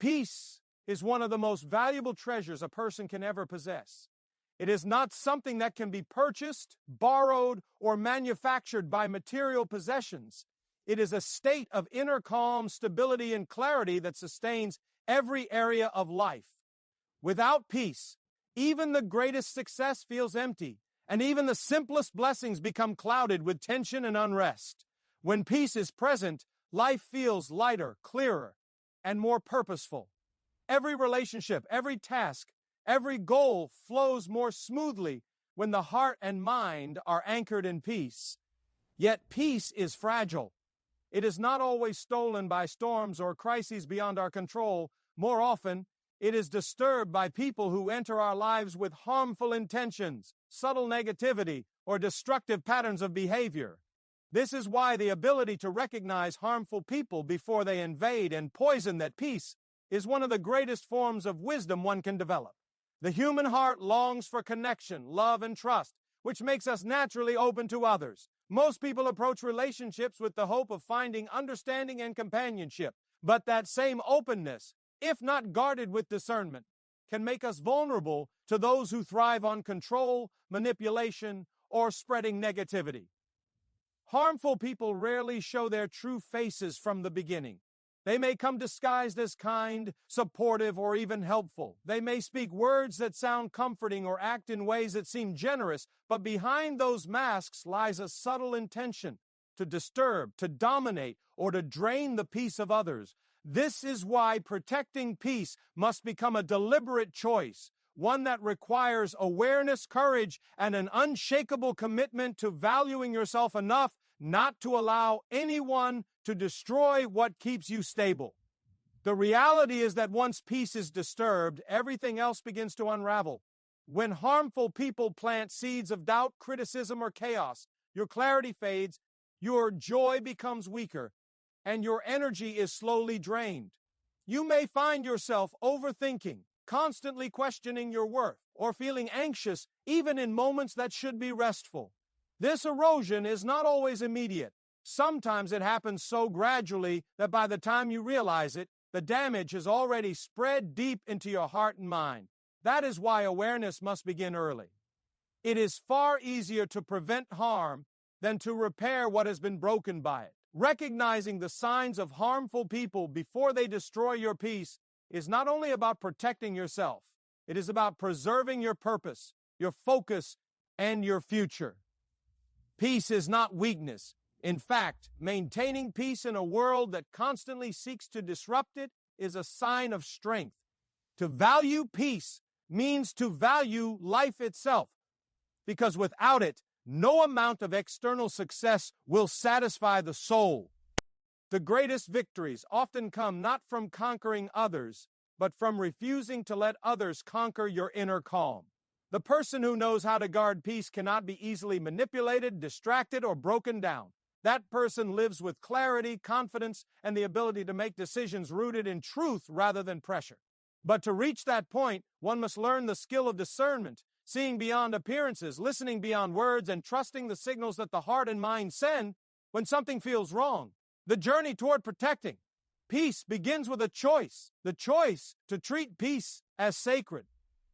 Peace is one of the most valuable treasures a person can ever possess. It is not something that can be purchased, borrowed, or manufactured by material possessions. It is a state of inner calm, stability, and clarity that sustains every area of life. Without peace, even the greatest success feels empty, and even the simplest blessings become clouded with tension and unrest. When peace is present, life feels lighter, clearer, and more purposeful. Every relationship, every task, every goal flows more smoothly when the heart and mind are anchored in peace. Yet peace is fragile. It is not always stolen by storms or crises beyond our control. More often, it is disturbed by people who enter our lives with harmful intentions, subtle negativity, or destructive patterns of behavior. This is why the ability to recognize harmful people before they invade and poison that peace is one of the greatest forms of wisdom one can develop. The human heart longs for connection, love, and trust, which makes us naturally open to others. Most people approach relationships with the hope of finding understanding and companionship, but that same openness, if not guarded with discernment, can make us vulnerable to those who thrive on control, manipulation, or spreading negativity. Harmful people rarely show their true faces from the beginning. They may come disguised as kind, supportive, or even helpful. They may speak words that sound comforting or act in ways that seem generous, but behind those masks lies a subtle intention to disturb, to dominate, or to drain the peace of others. This is why protecting peace must become a deliberate choice, one that requires awareness, courage, and an unshakable commitment to valuing yourself enough not to allow anyone to destroy what keeps you stable. The reality is that once peace is disturbed, everything else begins to unravel. When harmful people plant seeds of doubt, criticism, or chaos, your clarity fades, your joy becomes weaker, and your energy is slowly drained. You may find yourself overthinking, constantly questioning your worth, or feeling anxious even in moments that should be restful. This erosion is not always immediate. Sometimes it happens so gradually that by the time you realize it, the damage has already spread deep into your heart and mind. That is why awareness must begin early. It is far easier to prevent harm than to repair what has been broken by it. Recognizing the signs of harmful people before they destroy your peace is not only about protecting yourself, it is about preserving your purpose, your focus, and your future. Peace is not weakness. In fact, maintaining peace in a world that constantly seeks to disrupt it is a sign of strength. To value peace means to value life itself, because without it, no amount of external success will satisfy the soul. The greatest victories often come not from conquering others, but from refusing to let others conquer your inner calm. The person who knows how to guard peace cannot be easily manipulated, distracted, or broken down. That person lives with clarity, confidence, and the ability to make decisions rooted in truth rather than pressure. But to reach that point, one must learn the skill of discernment, seeing beyond appearances, listening beyond words, and trusting the signals that the heart and mind send when something feels wrong. The journey toward protecting peace begins with a choice, the choice to treat peace as sacred.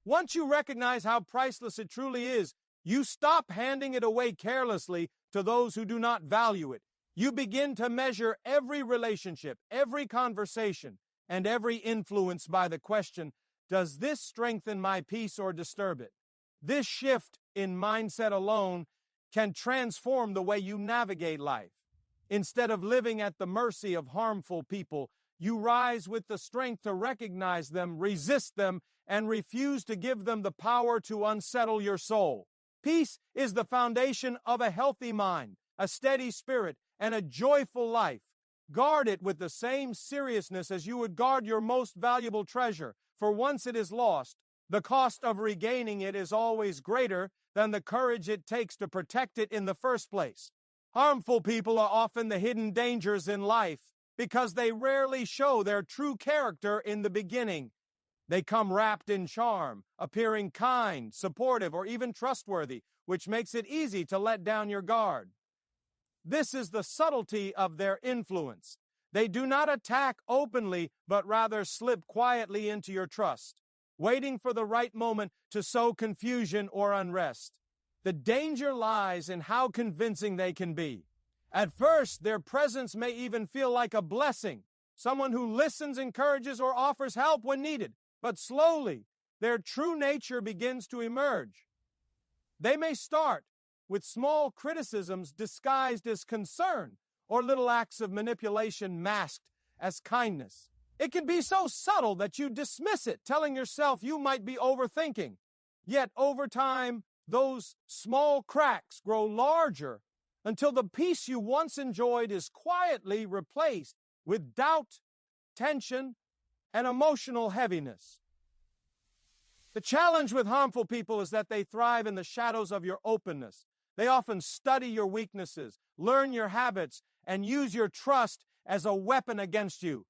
Once you recognize how priceless it truly is, you stop handing it away carelessly to those who do not value it. You begin to measure every relationship, every conversation, and every influence by the question, does this strengthen my peace or disturb it? This shift in mindset alone can transform the way you navigate life. Instead of living at the mercy of harmful people, you rise with the strength to recognize them, resist them, and refuse to give them the power to unsettle your soul. Peace is the foundation of a healthy mind, a steady spirit, and a joyful life. Guard it with the same seriousness as you would guard your most valuable treasure, for once it is lost, the cost of regaining it is always greater than the courage it takes to protect it in the first place. Harmful people are often the hidden dangers in life because they rarely show their true character in the beginning. They come wrapped in charm, appearing kind, supportive, or even trustworthy, which makes it easy to let down your guard. This is the subtlety of their influence. They do not attack openly, but rather slip quietly into your trust, waiting for the right moment to sow confusion or unrest. The danger lies in how convincing they can be. At first, their presence may even feel like a blessing, someone who listens, encourages, or offers help when needed. But slowly, their true nature begins to emerge. They may start with small criticisms disguised as concern, or little acts of manipulation masked as kindness. It can be so subtle that you dismiss it, telling yourself you might be overthinking. Yet over time, those small cracks grow larger until the peace you once enjoyed is quietly replaced with doubt, tension, and emotional heaviness. The challenge with harmful people is that they thrive in the shadows of your openness. They often study your weaknesses, learn your habits, and use your trust as a weapon against you.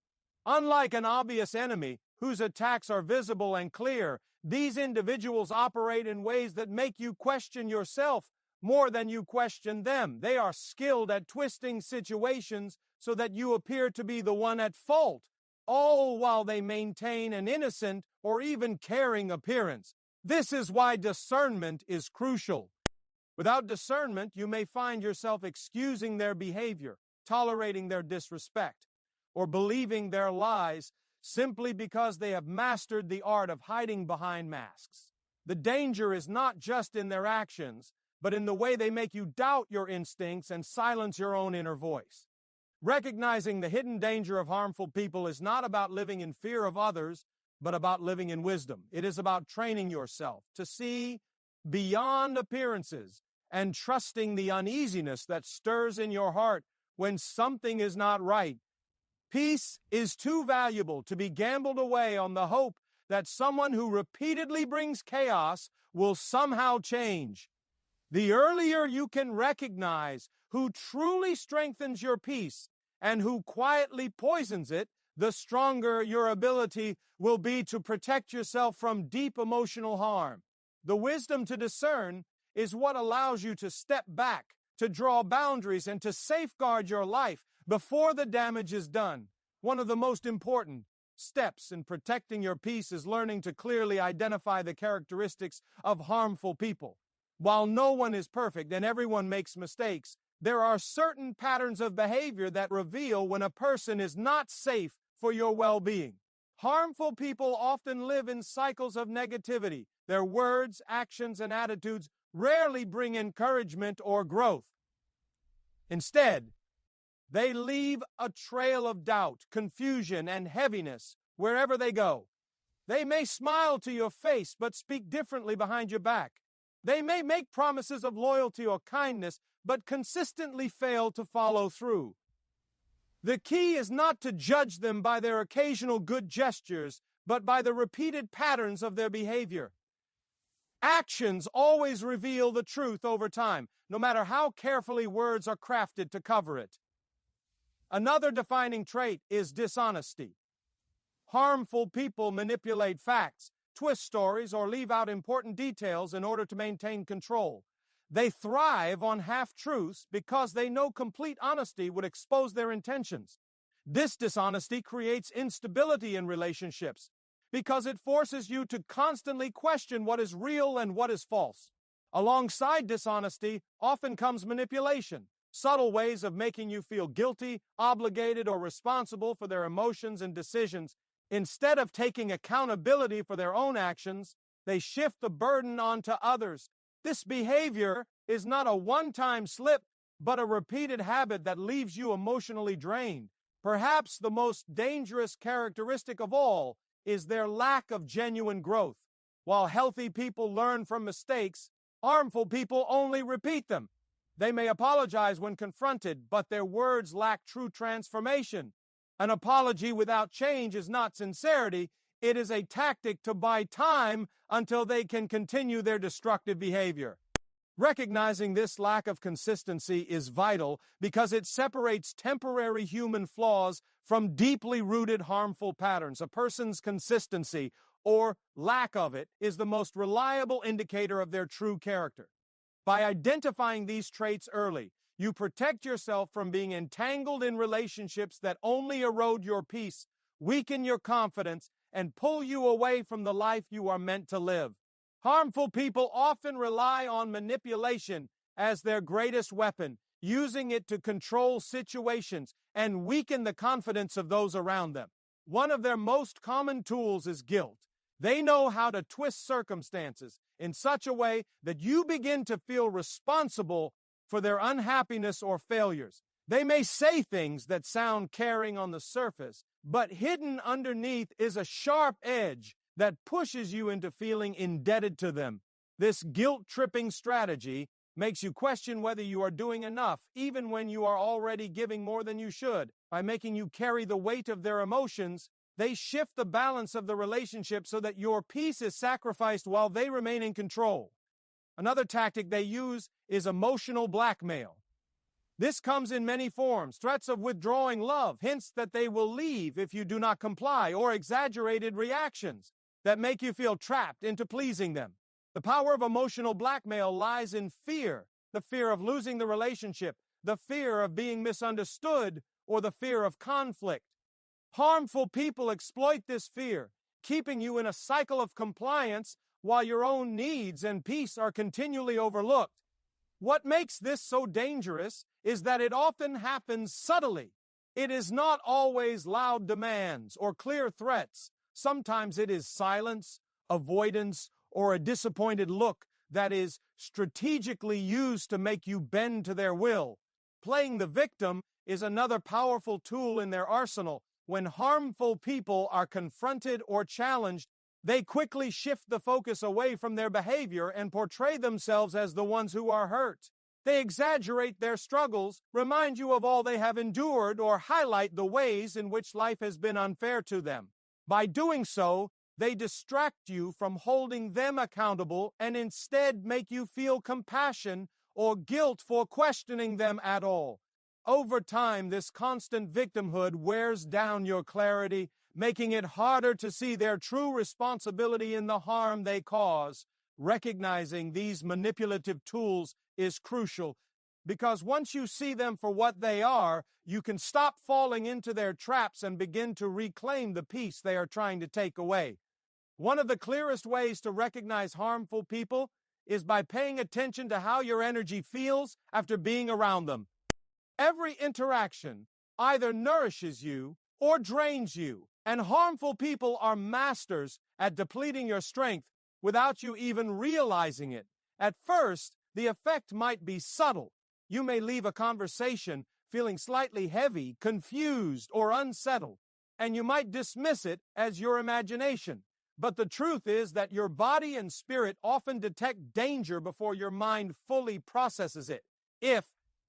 Unlike an obvious enemy whose attacks are visible and clear, these individuals operate in ways that make you question yourself more than you question them. They are skilled at twisting situations so that you appear to be the one at fault, all while they maintain an innocent or even caring appearance. This is why discernment is crucial. Without discernment, you may find yourself excusing their behavior, tolerating their disrespect, or believing their lies simply because they have mastered the art of hiding behind masks. The danger is not just in their actions, but in the way they make you doubt your instincts and silence your own inner voice. Recognizing the hidden danger of harmful people is not about living in fear of others, but about living in wisdom. It is about training yourself to see beyond appearances and trusting the uneasiness that stirs in your heart when something is not right. Peace is too valuable to be gambled away on the hope that someone who repeatedly brings chaos will somehow change. The earlier you can recognize who truly strengthens your peace and who quietly poisons it, the stronger your ability will be to protect yourself from deep emotional harm. The wisdom to discern is what allows you to step back, to draw boundaries, and to safeguard your life before the damage is done. One of the most important steps in protecting your peace is learning to clearly identify the characteristics of harmful people. While no one is perfect and everyone makes mistakes, there are certain patterns of behavior that reveal when a person is not safe for your well-being. Harmful people often live in cycles of negativity. Their words, actions, and attitudes rarely bring encouragement or growth. Instead, they leave a trail of doubt, confusion, and heaviness wherever they go. They may smile to your face but speak differently behind your back. They may make promises of loyalty or kindness but consistently fail to follow through. The key is not to judge them by their occasional good gestures, but by the repeated patterns of their behavior. Actions always reveal the truth over time, no matter how carefully words are crafted to cover it. Another defining trait is dishonesty. Harmful people manipulate facts, twist stories, or leave out important details in order to maintain control. They thrive on half-truths because they know complete honesty would expose their intentions. This dishonesty creates instability in relationships because it forces you to constantly question what is real and what is false. Alongside dishonesty often comes manipulation, subtle ways of making you feel guilty, obligated, or responsible for their emotions and decisions. Instead of taking accountability for their own actions, they shift the burden onto others. This behavior is not a one-time slip, but a repeated habit that leaves you emotionally drained. Perhaps the most dangerous characteristic of all is their lack of genuine growth. While healthy people learn from mistakes, harmful people only repeat them. They may apologize when confronted, but their words lack true transformation. An apology without change is not sincerity. It is a tactic to buy time until they can continue their destructive behavior. Recognizing this lack of consistency is vital because it separates temporary human flaws from deeply rooted harmful patterns. A person's consistency, or lack of it, is the most reliable indicator of their true character. By identifying these traits early, You protect yourself from being entangled in relationships that only erode your peace, weaken your confidence, and pull you away from the life you are meant to live. Harmful people often rely on manipulation as their greatest weapon, using it to control situations and weaken the confidence of those around them. One of their most common tools is guilt. They know how to twist circumstances in such a way that you begin to feel responsible for their unhappiness or failures. They may say things that sound caring on the surface, but hidden underneath is a sharp edge that pushes you into feeling indebted to them. This guilt-tripping strategy makes you question whether you are doing enough, even when you are already giving more than you should. By making you carry the weight of their emotions, they shift the balance of the relationship so that your peace is sacrificed while they remain in control. Another tactic they use is emotional blackmail. This comes in many forms: threats of withdrawing love, hints that they will leave if you do not comply, or exaggerated reactions that make you feel trapped into pleasing them. The power of emotional blackmail lies in fear: the fear of losing the relationship, the fear of being misunderstood, or the fear of conflict. Harmful people exploit this fear, keeping you in a cycle of compliance while your own needs and peace are continually overlooked. What makes this so dangerous is that it often happens subtly. It is not always loud demands or clear threats. Sometimes it is silence, avoidance, or a disappointed look that is strategically used to make you bend to their will. Playing the victim is another powerful tool in their arsenal. When harmful people are confronted or challenged, they quickly shift the focus away from their behavior and portray themselves as the ones who are hurt. They exaggerate their struggles, remind you of all they have endured, or highlight the ways in which life has been unfair to them. By doing so, they distract you from holding them accountable and instead make you feel compassion or guilt for questioning them at all. Over time, this constant victimhood wears down your clarity, making it harder to see their true responsibility in the harm they cause. Recognizing these manipulative tools is crucial, because once you see them for what they are, you can stop falling into their traps and begin to reclaim the peace they are trying to take away. One of the clearest ways to recognize harmful people is by paying attention to how your energy feels after being around them. Every interaction either nourishes you or drains you, and harmful people are masters at depleting your strength without you even realizing it. At first, the effect might be subtle. You may leave a conversation feeling slightly heavy, confused, or unsettled, and you might dismiss it as your imagination. But the truth is that your body and spirit often detect danger before your mind fully processes it. If,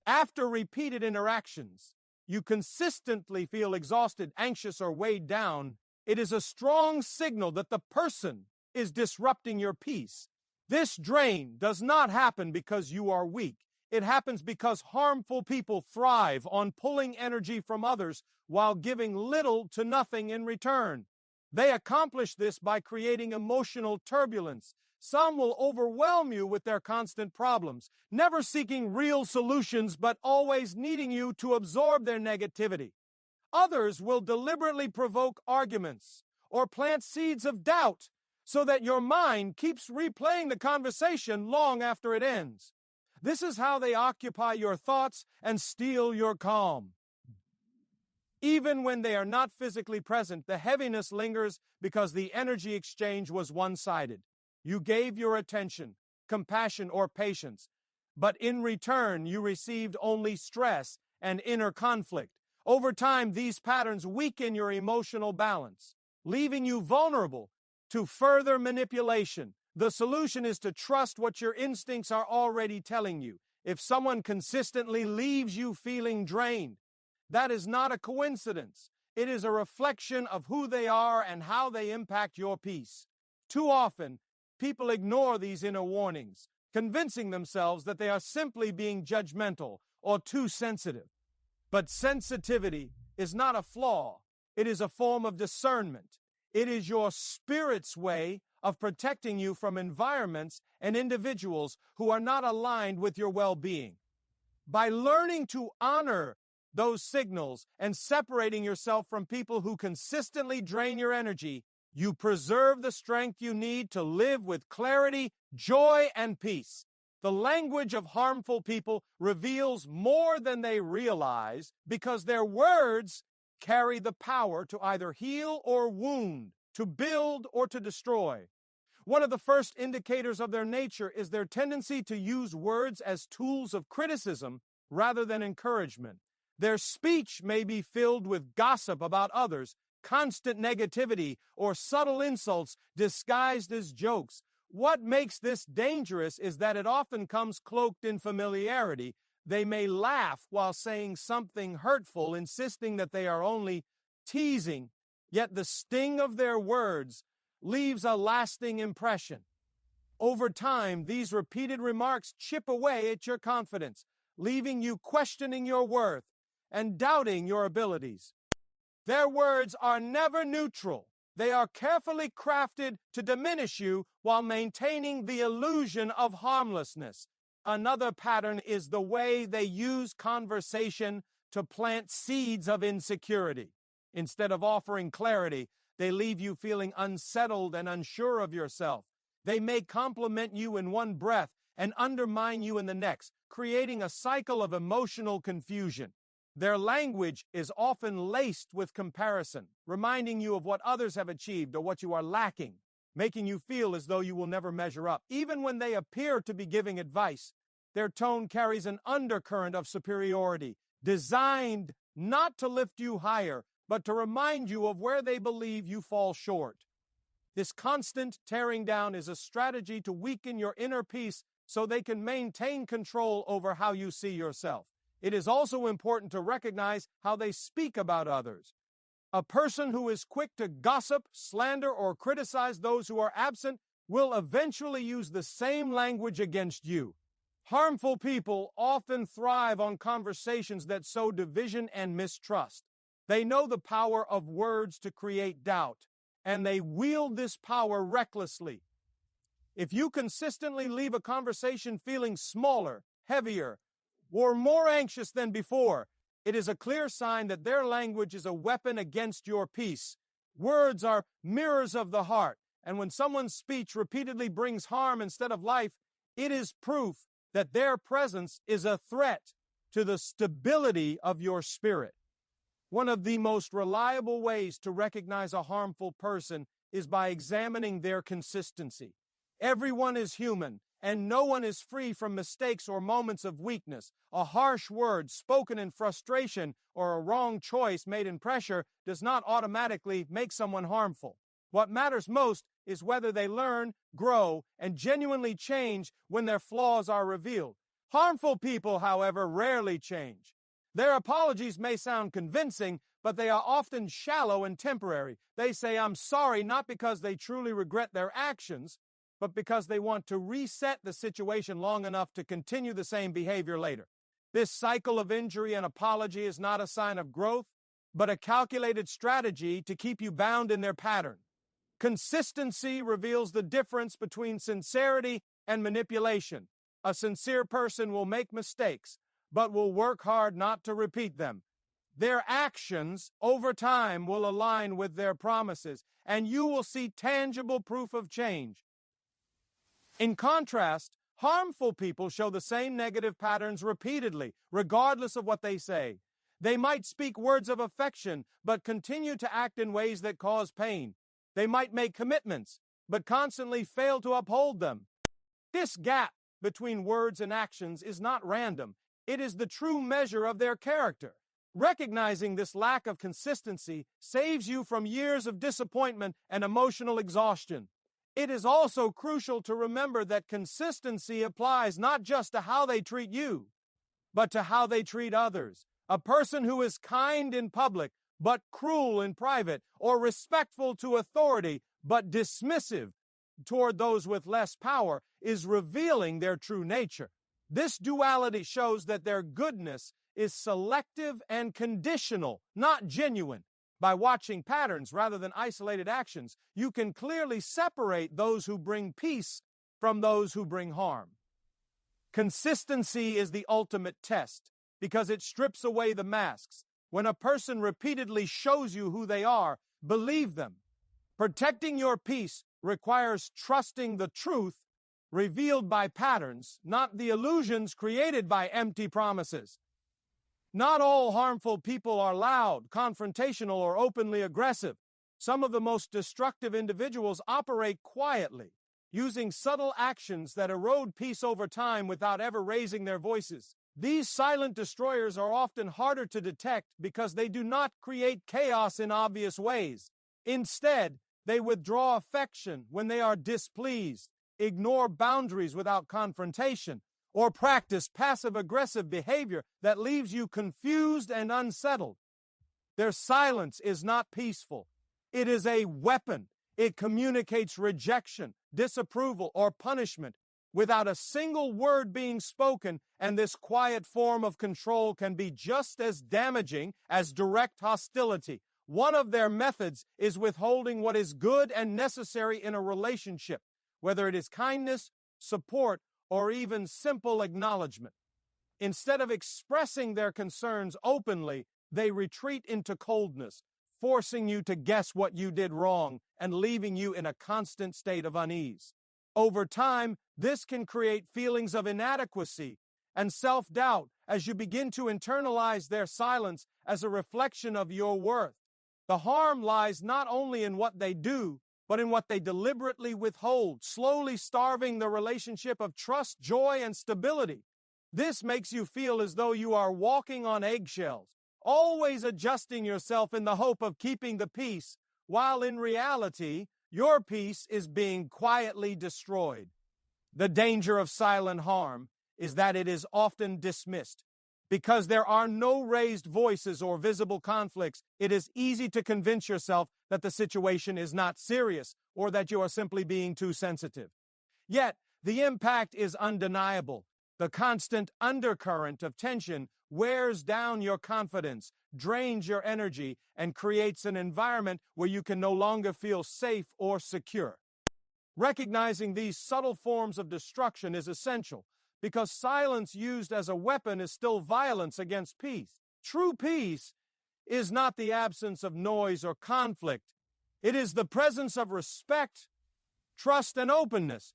after repeated interactions, you consistently feel exhausted, anxious, or weighed down, it is a strong signal that the person is disrupting your peace. This drain does not happen because you are weak. It happens because harmful people thrive on pulling energy from others while giving little to nothing in return. They accomplish this by creating emotional turbulence. Some will overwhelm you with their constant problems, never seeking real solutions but always needing you to absorb their negativity. Others will deliberately provoke arguments or plant seeds of doubt so that your mind keeps replaying the conversation long after it ends. This is how they occupy your thoughts and steal your calm. Even when they are not physically present, the heaviness lingers because the energy exchange was one-sided. You gave your attention, compassion, or patience, but in return you received only stress and inner conflict. Over time, these patterns weaken your emotional balance, leaving you vulnerable to further manipulation. The solution is to trust what your instincts are already telling you. If someone consistently leaves you feeling drained, that is not a coincidence. It is a reflection of who they are and how they impact your peace. Too often, people ignore these inner warnings, convincing themselves that they are simply being judgmental or too sensitive. But sensitivity is not a flaw. It is a form of discernment. It is your spirit's way of protecting you from environments and individuals who are not aligned with your well-being. By learning to honor those signals and separating yourself from people who consistently drain your energy, you preserve the strength you need to live with clarity, joy, and peace. The language of harmful people reveals more than they realize because their words carry the power to either heal or wound, to build or to destroy. One of the first indicators of their nature is their tendency to use words as tools of criticism rather than encouragement. Their speech may be filled with gossip about others, constant negativity, or subtle insults disguised as jokes. What makes this dangerous is that it often comes cloaked in familiarity. They may laugh while saying something hurtful, insisting that they are only teasing, yet the sting of their words leaves a lasting impression. Over time, these repeated remarks chip away at your confidence, leaving you questioning your worth and doubting your abilities. Their words are never neutral. They are carefully crafted to diminish you while maintaining the illusion of harmlessness. Another pattern is the way they use conversation to plant seeds of insecurity. Instead of offering clarity, they leave you feeling unsettled and unsure of yourself. They may compliment you in one breath and undermine you in the next, creating a cycle of emotional confusion. Their language is often laced with comparison, reminding you of what others have achieved or what you are lacking, making you feel as though you will never measure up. Even when they appear to be giving advice, their tone carries an undercurrent of superiority, designed not to lift you higher, but to remind you of where they believe you fall short. This constant tearing down is a strategy to weaken your inner peace so they can maintain control over how you see yourself. It is also important to recognize how they speak about others. A person who is quick to gossip, slander, or criticize those who are absent will eventually use the same language against you. Harmful people often thrive on conversations that sow division and mistrust. They know the power of words to create doubt, and they wield this power recklessly. If you consistently leave a conversation feeling smaller, heavier, or more anxious than before, it is a clear sign that their language is a weapon against your peace. Words are mirrors of the heart, and when someone's speech repeatedly brings harm instead of life, it is proof that their presence is a threat to the stability of your spirit. One of the most reliable ways to recognize a harmful person is by examining their consistency. Everyone is human, and no one is free from mistakes or moments of weakness. A harsh word spoken in frustration or a wrong choice made in pressure does not automatically make someone harmful. What matters most is whether they learn, grow, and genuinely change when their flaws are revealed. Harmful people, however, rarely change. Their apologies may sound convincing, but they are often shallow and temporary. They say, "I'm sorry," not because they truly regret their actions, but because they want to reset the situation long enough to continue the same behavior later. This cycle of injury and apology is not a sign of growth, but a calculated strategy to keep you bound in their pattern. Consistency reveals the difference between sincerity and manipulation. A sincere person will make mistakes, but will work hard not to repeat them. Their actions over time will align with their promises, and you will see tangible proof of change. In contrast, harmful people show the same negative patterns repeatedly, regardless of what they say. They might speak words of affection, but continue to act in ways that cause pain. They might make commitments, but constantly fail to uphold them. This gap between words and actions is not random. It is the true measure of their character. Recognizing this lack of consistency saves you from years of disappointment and emotional exhaustion. It is also crucial to remember that consistency applies not just to how they treat you, but to how they treat others. A person who is kind in public, but cruel in private, or respectful to authority, but dismissive toward those with less power, is revealing their true nature. This duality shows that their goodness is selective and conditional, not genuine. By watching patterns rather than isolated actions, you can clearly separate those who bring peace from those who bring harm. Consistency is the ultimate test because it strips away the masks. When a person repeatedly shows you who they are, believe them. Protecting your peace requires trusting the truth revealed by patterns, not the illusions created by empty promises. Not all harmful people are loud, confrontational, or openly aggressive. Some of the most destructive individuals operate quietly, using subtle actions that erode peace over time without ever raising their voices. These silent destroyers are often harder to detect because they do not create chaos in obvious ways. Instead, they withdraw affection when they are displeased, ignore boundaries without confrontation, or practice passive-aggressive behavior that leaves you confused and unsettled. Their silence is not peaceful. It is a weapon. It communicates rejection, disapproval, or punishment without a single word being spoken, and this quiet form of control can be just as damaging as direct hostility. One of their methods is withholding what is good and necessary in a relationship, whether it is kindness, support, or even simple acknowledgement. Instead of expressing their concerns openly, they retreat into coldness, forcing you to guess what you did wrong and leaving you in a constant state of unease. Over time, this can create feelings of inadequacy and self-doubt as you begin to internalize their silence as a reflection of your worth. The harm lies not only in what they do, but in what they deliberately withhold, slowly starving the relationship of trust, joy, and stability. This makes you feel as though you are walking on eggshells, always adjusting yourself in the hope of keeping the peace, while in reality, your peace is being quietly destroyed. The danger of silent harm is that it is often dismissed. Because there are no raised voices or visible conflicts, it is easy to convince yourself that the situation is not serious or that you are simply being too sensitive. Yet, the impact is undeniable. The constant undercurrent of tension wears down your confidence, drains your energy, and creates an environment where you can no longer feel safe or secure. Recognizing these subtle forms of destruction is essential, because silence used as a weapon is still violence against peace. True peace is not the absence of noise or conflict. It is the presence of respect, trust, and openness.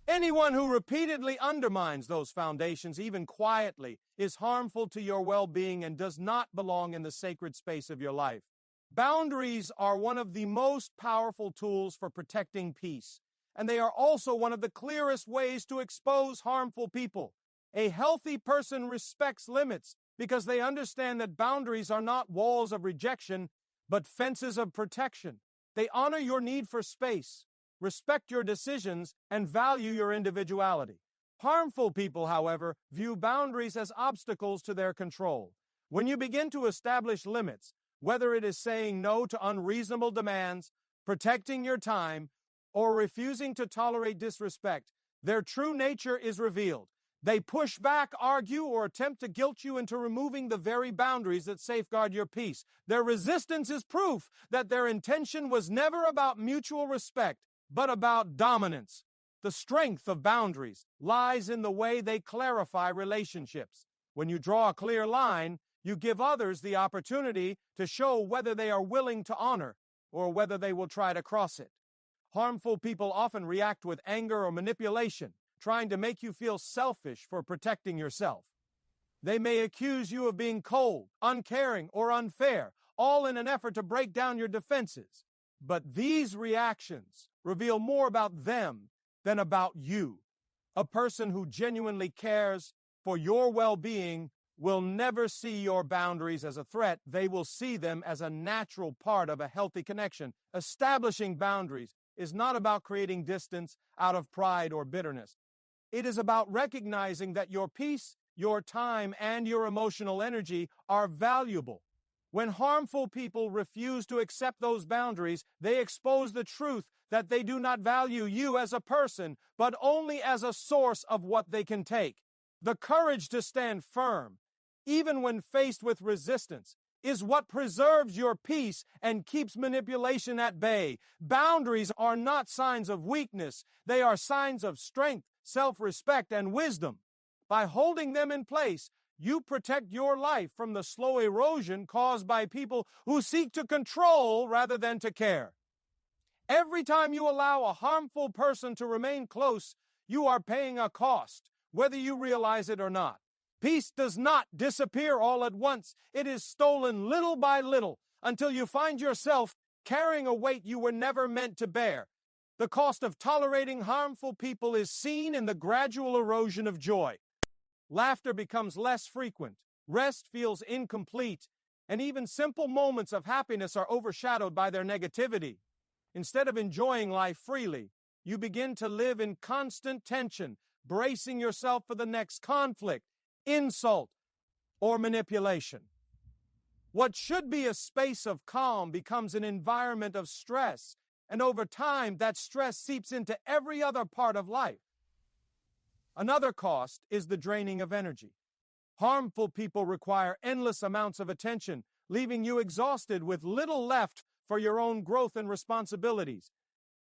Anyone who repeatedly undermines those foundations, even quietly, is harmful to your well-being and does not belong in the sacred space of your life. Boundaries are one of the most powerful tools for protecting peace, and they are also one of the clearest ways to expose harmful people. A healthy person respects limits because they understand that boundaries are not walls of rejection, but fences of protection. They honor your need for space, respect your decisions, and value your individuality. Harmful people, however, view boundaries as obstacles to their control. When you begin to establish limits, whether it is saying no to unreasonable demands, protecting your time, or refusing to tolerate disrespect, their true nature is revealed. They push back, argue, or attempt to guilt you into removing the very boundaries that safeguard your peace. Their resistance is proof that their intention was never about mutual respect, but about dominance. The strength of boundaries lies in the way they clarify relationships. When you draw a clear line, you give others the opportunity to show whether they are willing to honor or whether they will try to cross it. Harmful people often react with anger or manipulation, trying to make you feel selfish for protecting yourself. They may accuse you of being cold, uncaring, or unfair, all in an effort to break down your defenses. But these reactions reveal more about them than about you. A person who genuinely cares for your well-being will never see your boundaries as a threat. They will see them as a natural part of a healthy connection. Establishing boundaries is not about creating distance out of pride or bitterness. It is about recognizing that your peace, your time, and your emotional energy are valuable. When harmful people refuse to accept those boundaries, they expose the truth that they do not value you as a person, but only as a source of what they can take. The courage to stand firm, even when faced with resistance, is what preserves your peace and keeps manipulation at bay. Boundaries are not signs of weakness. They are signs of strength, self-respect, and wisdom. By holding them in place, you protect your life from the slow erosion caused by people who seek to control rather than to care. Every time you allow a harmful person to remain close, you are paying a cost, whether you realize it or not. Peace does not disappear all at once. It is stolen little by little until you find yourself carrying a weight you were never meant to bear. The cost of tolerating harmful people is seen in the gradual erosion of joy. Laughter becomes less frequent, rest feels incomplete, and even simple moments of happiness are overshadowed by their negativity. Instead of enjoying life freely, you begin to live in constant tension, bracing yourself for the next conflict, insult, or manipulation. What should be a space of calm becomes an environment of stress, and over time, that stress seeps into every other part of life. Another cost is the draining of energy. Harmful people require endless amounts of attention, leaving you exhausted with little left for your own growth and responsibilities.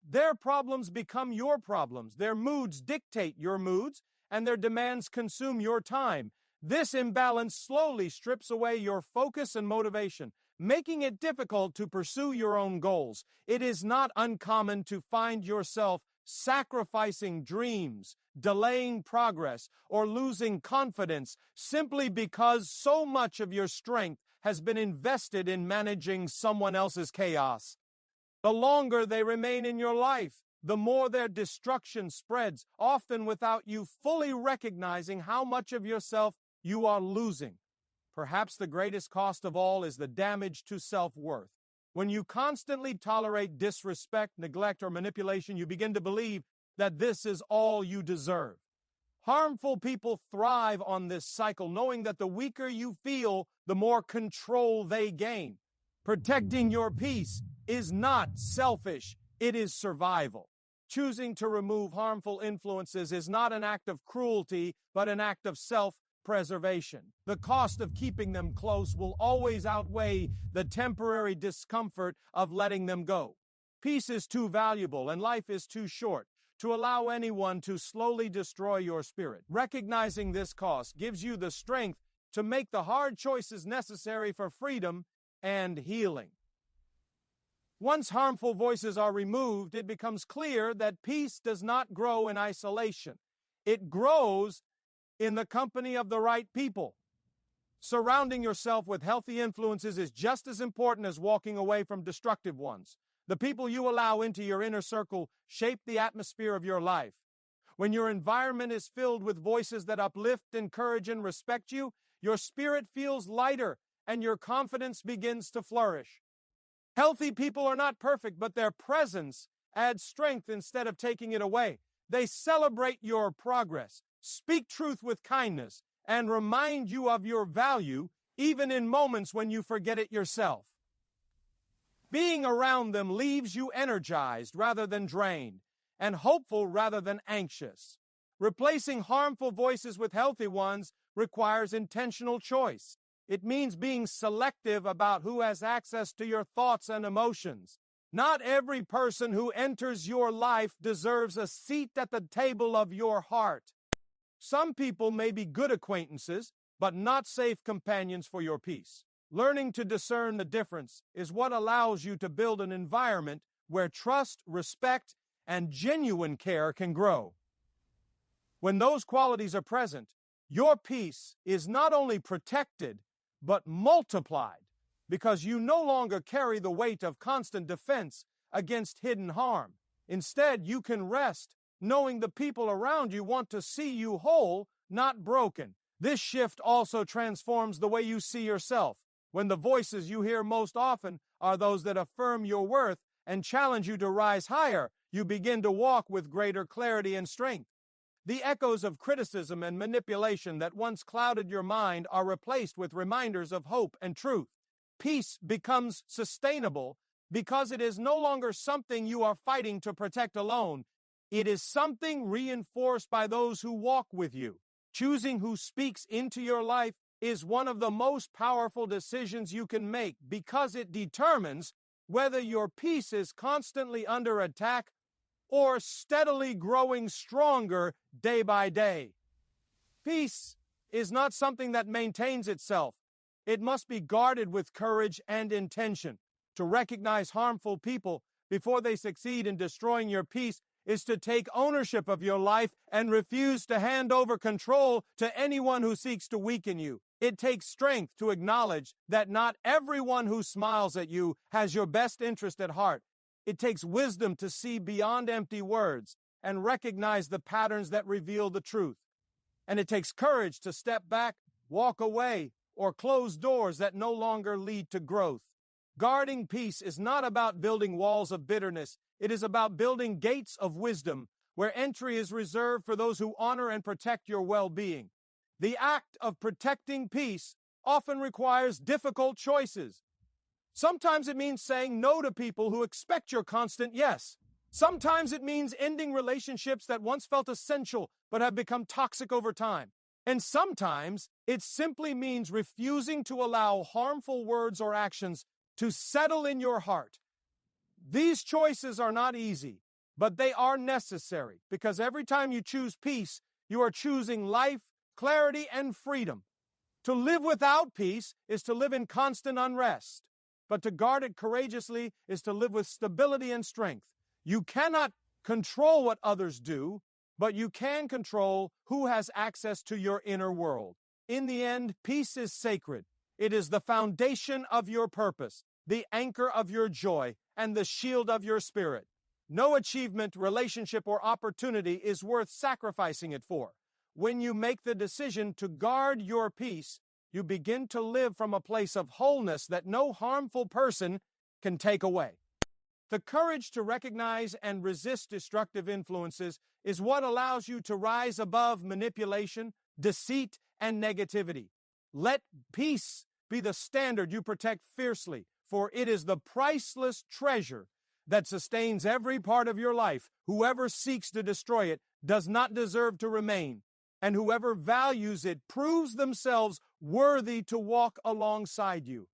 Their problems become your problems, their moods dictate your moods, and their demands consume your time. This imbalance slowly strips away your focus and motivation, making it difficult to pursue your own goals. It is not uncommon to find yourself sacrificing dreams, delaying progress, or losing confidence simply because so much of your strength has been invested in managing someone else's chaos. The longer they remain in your life, the more their destruction spreads, often without you fully recognizing how much of yourself you are losing. Perhaps the greatest cost of all is the damage to self-worth. When you constantly tolerate disrespect, neglect, or manipulation, you begin to believe that this is all you deserve. Harmful people thrive on this cycle, knowing that the weaker you feel, the more control they gain. Protecting your peace is not selfish, it is survival. Choosing to remove harmful influences is not an act of cruelty, but an act of self-preservation. The cost of keeping them close will always outweigh the temporary discomfort of letting them go. Peace is too valuable and life is too short to allow anyone to slowly destroy your spirit. Recognizing this cost gives you the strength to make the hard choices necessary for freedom and healing. Once harmful voices are removed, it becomes clear that peace does not grow in isolation. It grows in the company of the right people. Surrounding yourself with healthy influences is just as important as walking away from destructive ones. The people you allow into your inner circle shape the atmosphere of your life. When your environment is filled with voices that uplift, encourage, and respect you, your spirit feels lighter and your confidence begins to flourish. Healthy people are not perfect, but their presence adds strength instead of taking it away. They celebrate your progress, speak truth with kindness, and remind you of your value even in moments when you forget it yourself. Being around them leaves you energized rather than drained, and hopeful rather than anxious. Replacing harmful voices with healthy ones requires intentional choice. It means being selective about who has access to your thoughts and emotions. Not every person who enters your life deserves a seat at the table of your heart. Some people may be good acquaintances, but not safe companions for your peace. Learning to discern the difference is what allows you to build an environment where trust, respect, and genuine care can grow. When those qualities are present, your peace is not only protected, but multiplied, because you no longer carry the weight of constant defense against hidden harm. Instead, you can rest, knowing the people around you want to see you whole, not broken. This shift also transforms the way you see yourself. When the voices you hear most often are those that affirm your worth and challenge you to rise higher, you begin to walk with greater clarity and strength. The echoes of criticism and manipulation that once clouded your mind are replaced with reminders of hope and truth. Peace becomes sustainable because it is no longer something you are fighting to protect alone. It is something reinforced by those who walk with you. Choosing who speaks into your life is one of the most powerful decisions you can make because it determines whether your peace is constantly under attack or steadily growing stronger day by day. Peace is not something that maintains itself. It must be guarded with courage and intention. To recognize harmful people before they succeed in destroying your peace is to take ownership of your life and refuse to hand over control to anyone who seeks to weaken you. It takes strength to acknowledge that not everyone who smiles at you has your best interest at heart. It takes wisdom to see beyond empty words and recognize the patterns that reveal the truth. And it takes courage to step back, walk away, or close doors that no longer lead to growth. Guarding peace is not about building walls of bitterness. It is about building gates of wisdom, where entry is reserved for those who honor and protect your well-being. The act of protecting peace often requires difficult choices. Sometimes it means saying no to people who expect your constant yes. Sometimes it means ending relationships that once felt essential but have become toxic over time. And sometimes it simply means refusing to allow harmful words or actions to settle in your heart. These choices are not easy, but they are necessary, because every time you choose peace, you are choosing life, clarity, and freedom. To live without peace is to live in constant unrest, but to guard it courageously is to live with stability and strength. You cannot control what others do, but you can control who has access to your inner world. In the end, peace is sacred. It is the foundation of your purpose, the anchor of your joy, and the shield of your spirit. No achievement, relationship, or opportunity is worth sacrificing it for. When you make the decision to guard your peace, you begin to live from a place of wholeness that no harmful person can take away. The courage to recognize and resist destructive influences is what allows you to rise above manipulation, deceit, and negativity. Let peace be the standard you protect fiercely, for it is the priceless treasure that sustains every part of your life. Whoever seeks to destroy it does not deserve to remain, and whoever values it proves themselves worthy to walk alongside you.